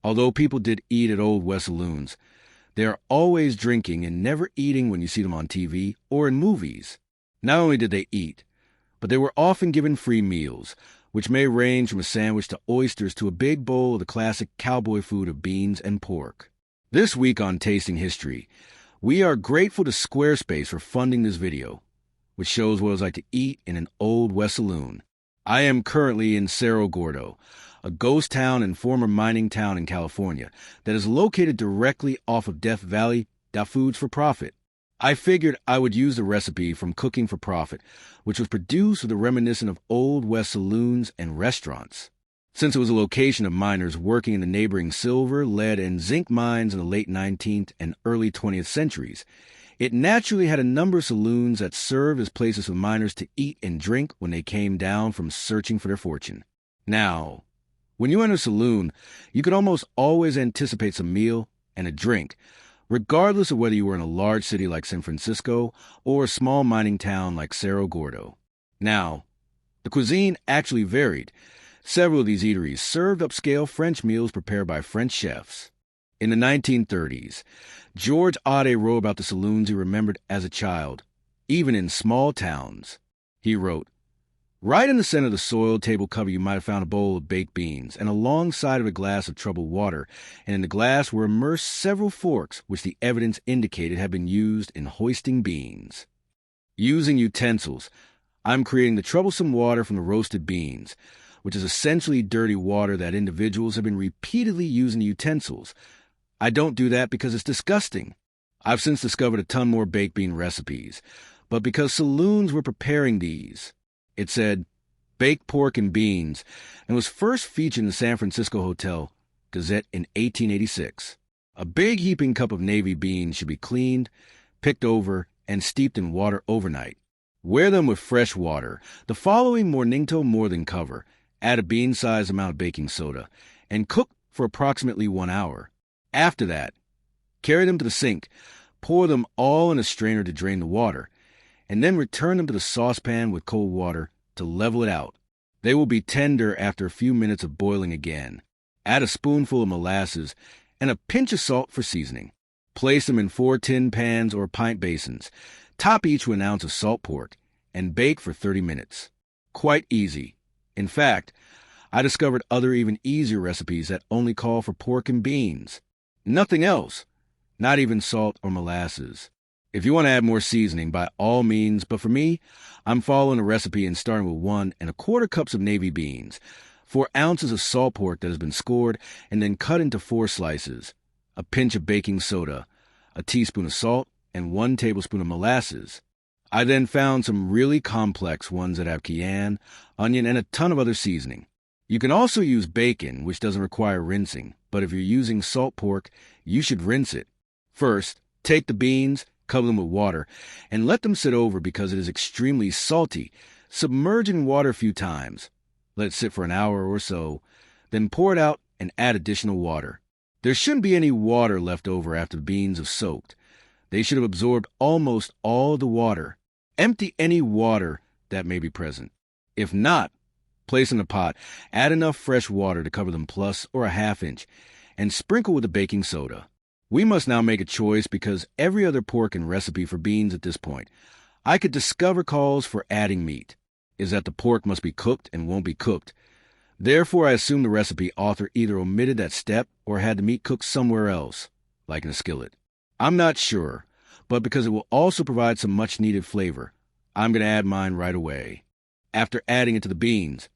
Although people did eat at Old West saloons, they are always drinking and never eating when you see them on TV or in movies. Not only did they eat, but they were often given free meals, which may range from a sandwich to oysters to a big bowl of the classic cowboy food of beans and pork. This week on Tasting History, we are grateful to Squarespace for funding this video, which shows what it was like to eat in an Old West saloon. I am currently in Cerro Gordo, a ghost town and former mining town in California that is located directly off of Death Valley. Foods for Profit. I figured I would use the recipe from Cooking for Profit, which was produced with a reminiscent of Old West saloons and restaurants. Since it was a location of miners working in the neighboring silver, lead, and zinc mines in the late 19th and early 20th centuries, it naturally had a number of saloons that served as places for miners to eat and drink when they came down from searching for their fortune. Now, when you enter a saloon, you could almost always anticipate some meal and a drink, regardless of whether you were in a large city like San Francisco or a small mining town like Cerro Gordo. Now, the cuisine actually varied. Several of these eateries served upscale French meals prepared by French chefs. In the 1930s, George Ade wrote about the saloons he remembered as a child, even in small towns. He wrote, "Right in the center of the soiled table cover you might have found a bowl of baked beans, and alongside of a glass of troubled water, and in the glass were immersed several forks which the evidence indicated had been used in hoisting beans." Using utensils, I'm creating the troublesome water from the roasted beans, which is essentially dirty water that individuals have been repeatedly using the utensils. I don't do that because it's disgusting. I've since discovered a ton more baked bean recipes, but because saloons were preparing these. It said, baked pork and beans, and was first featured in the San Francisco Hotel Gazette in 1886. A big heaping cup of navy beans should be cleaned, picked over, and steeped in water overnight. Wear them with fresh water. The following morningto more than cover. Add a bean-sized amount of baking soda, and cook for approximately 1 hour. After that, carry them to the sink, pour them all in a strainer to drain the water, and then return them to the saucepan with cold water to level it out. They will be tender after a few minutes of boiling again. Add a spoonful of molasses and a pinch of salt for seasoning. Place them in 4 tin pans or pint basins. Top each with an ounce of salt pork and bake for 30 minutes. Quite easy. In fact, I discovered other even easier recipes that only call for pork and beans. Nothing else, not even salt or molasses. If you want to add more seasoning, by all means, but for me, I'm following a recipe and starting with 1 1/4 cups of navy beans, 4 ounces of salt pork that has been scored and then cut into 4 slices, a pinch of baking soda, a teaspoon of salt, and 1 tablespoon of molasses. I then found some really complex ones that have cayenne, onion, and a ton of other seasoning. You can also use bacon, which doesn't require rinsing, but if you're using salt pork, you should rinse it. First, take the beans, cover them with water, and let them sit over because it is extremely salty. Submerge in water a few times. Let it sit for an hour or so, then pour it out and add additional water. There shouldn't be any water left over after the beans have soaked. They should have absorbed almost all of the water. Empty any water that may be present. If not, place in a pot, add enough fresh water to cover them plus or a ½ inch, and sprinkle with the baking soda. We must now make a choice because every other pork and recipe for beans at this point, I could discover calls for adding meat, is that the pork must be cooked and won't be cooked. Therefore, I assume the recipe author either omitted that step or had the meat cooked somewhere else, like in a skillet. I'm not sure, but because it will also provide some much-needed flavor, I'm going to add mine right away. After adding it to the beans,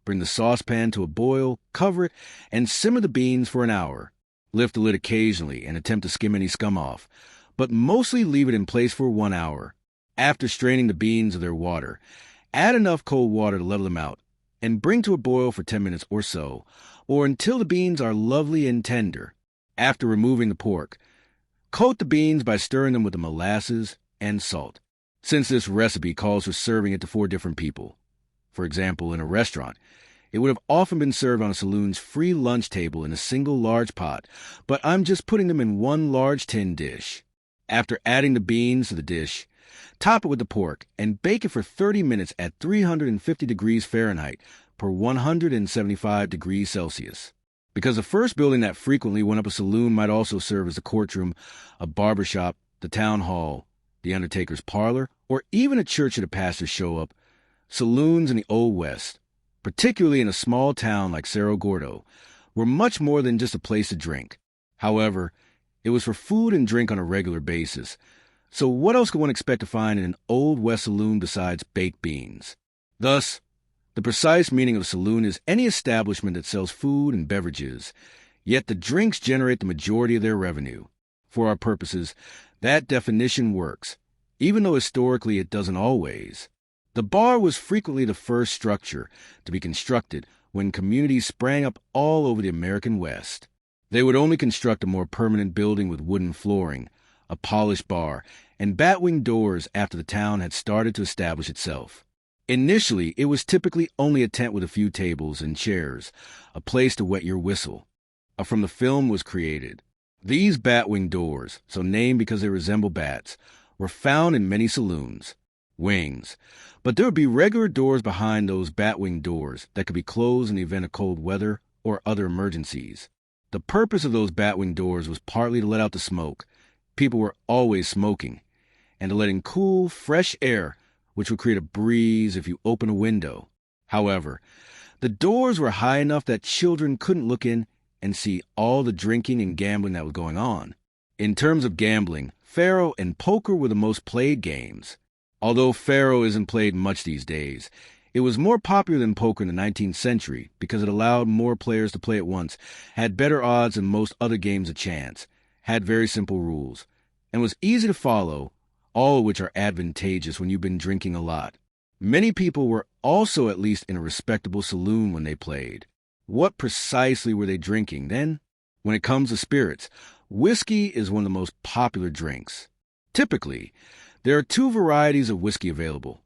bring the saucepan to a boil, cover it, and simmer the beans for an hour. Lift the lid occasionally and attempt to skim any scum off, but mostly leave it in place for 1 hour. After straining the beans of their water, add enough cold water to level them out, and bring to a boil for 10 minutes or so, or until the beans are lovely and tender. After removing the pork, coat the beans by stirring them with the molasses and salt. Since this recipe calls for serving it to 4 different people, for example, in a restaurant, it would have often been served on a saloon's free lunch table in a single large pot, but I'm just putting them in 1 large tin dish. After adding the beans to the dish, top it with the pork and bake it for 30 minutes at 350 degrees Fahrenheit per 175 degrees Celsius. Because the first building that frequently went up a saloon might also serve as a courtroom, a barbershop, the town hall, the undertaker's parlor, or even a church at a pastor's show up, saloons in the Old West, particularly in a small town like Cerro Gordo, were much more than just a place to drink. However, it was for food and drink on a regular basis. So what else could one expect to find in an Old West saloon besides baked beans? Thus, the precise meaning of a saloon is any establishment that sells food and beverages, yet the drinks generate the majority of their revenue. For our purposes, that definition works, even though historically it doesn't always. The bar was frequently the first structure to be constructed when communities sprang up all over the American West. They would only construct a more permanent building with wooden flooring, a polished bar, and batwing doors after the town had started to establish itself. Initially, it was typically only a tent with a few tables and chairs, a place to wet your whistle. From the film was created. These batwing doors, so named because they resemble bats, were found in many saloons. Wings. But there would be regular doors behind those batwing doors that could be closed in the event of cold weather or other emergencies. The purpose of those batwing doors was partly to let out the smoke. People were always smoking, and to let in cool, fresh air, which would create a breeze if you open a window. However, the doors were high enough that children couldn't look in and see all the drinking and gambling that was going on. In terms of gambling, faro and poker were the most played games. Although faro isn't played much these days, it was more popular than poker in the 19th century because it allowed more players to play at once, had better odds than most other games of chance, had very simple rules, and was easy to follow, all of which are advantageous when you've been drinking a lot. Many people were also at least in a respectable saloon when they played. What precisely were they drinking then? When it comes to spirits, whiskey is one of the most popular drinks. Typically, there are two varieties of whiskey available,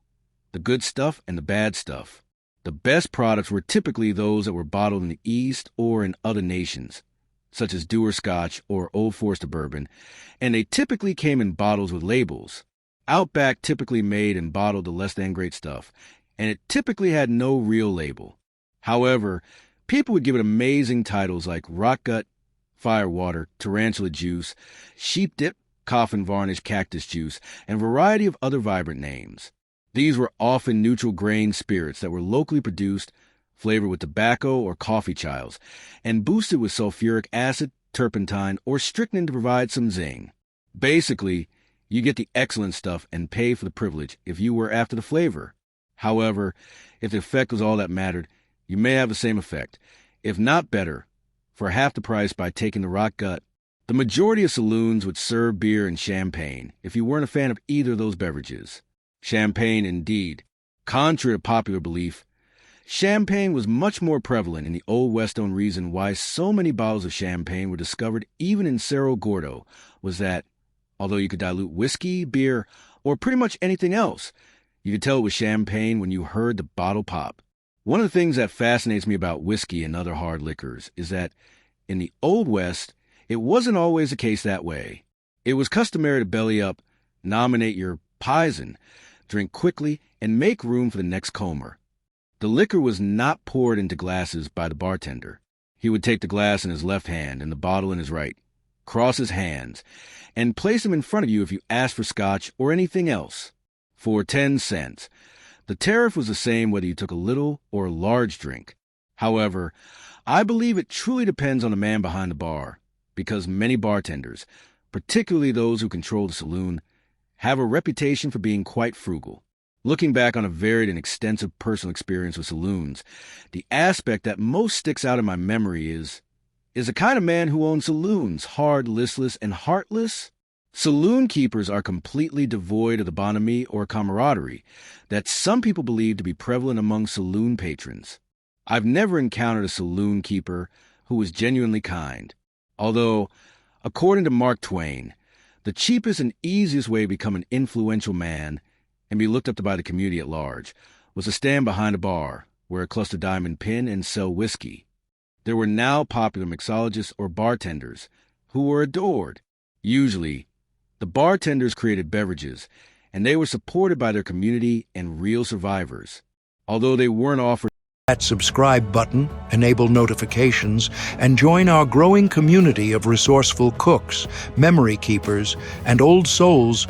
the good stuff and the bad stuff. The best products were typically those that were bottled in the East or in other nations, such as Dewar Scotch or Old Forester Bourbon, and they typically came in bottles with labels. Outback typically made and bottled the less than great stuff, and it typically had no real label. However, people would give it amazing titles like Rock Gut, Firewater, Tarantula Juice, Sheep Dip, Coffin Varnish, Cactus Juice, and a variety of other vibrant names. These were often neutral grain spirits that were locally produced, flavored with tobacco or coffee chiles, and boosted with sulfuric acid, turpentine, or strychnine to provide some zing. Basically, you get the excellent stuff and pay for the privilege if you were after the flavor. However, if the effect was all that mattered, you may have the same effect, if not better, for half the price by taking the Rock Gut. The majority of saloons would serve beer and champagne if you weren't a fan of either of those beverages. Champagne, indeed. Contrary to popular belief, champagne was much more prevalent in the Old West. Own reason why so many bottles of champagne were discovered even in Cerro Gordo was that, although you could dilute whiskey, beer, or pretty much anything else, you could tell it was champagne when you heard the bottle pop. One of the things that fascinates me about whiskey and other hard liquors is that in the Old West, it wasn't always the case that way. It was customary to belly up, nominate your pison, drink quickly, and make room for the next comer. The liquor was not poured into glasses by the bartender. He would take the glass in his left hand and the bottle in his right, cross his hands, and place them in front of you if you asked for scotch or anything else. For 10 cents. The tariff was the same whether you took a little or a large drink. However, I believe it truly depends on the man behind the bar, because many bartenders, particularly those who control the saloon, have a reputation for being quite frugal. Looking back on a varied and extensive personal experience with saloons, the aspect that most sticks out in my memory is the kind of man who owns saloons, hard, listless, and heartless? Saloon keepers are completely devoid of the bonhomie or camaraderie that some people believe to be prevalent among saloon patrons. I've never encountered a saloon keeper who was genuinely kind. Although, according to Mark Twain, the cheapest and easiest way to become an influential man and be looked up to by the community at large was to stand behind a bar, wear a cluster diamond pin, and sell whiskey. There were now popular mixologists or bartenders who were adored. Usually, the bartenders created beverages, and they were supported by their community and real survivors. Although they weren't offered that subscribe button, enable notifications, and join our growing community of resourceful cooks, memory keepers, and old souls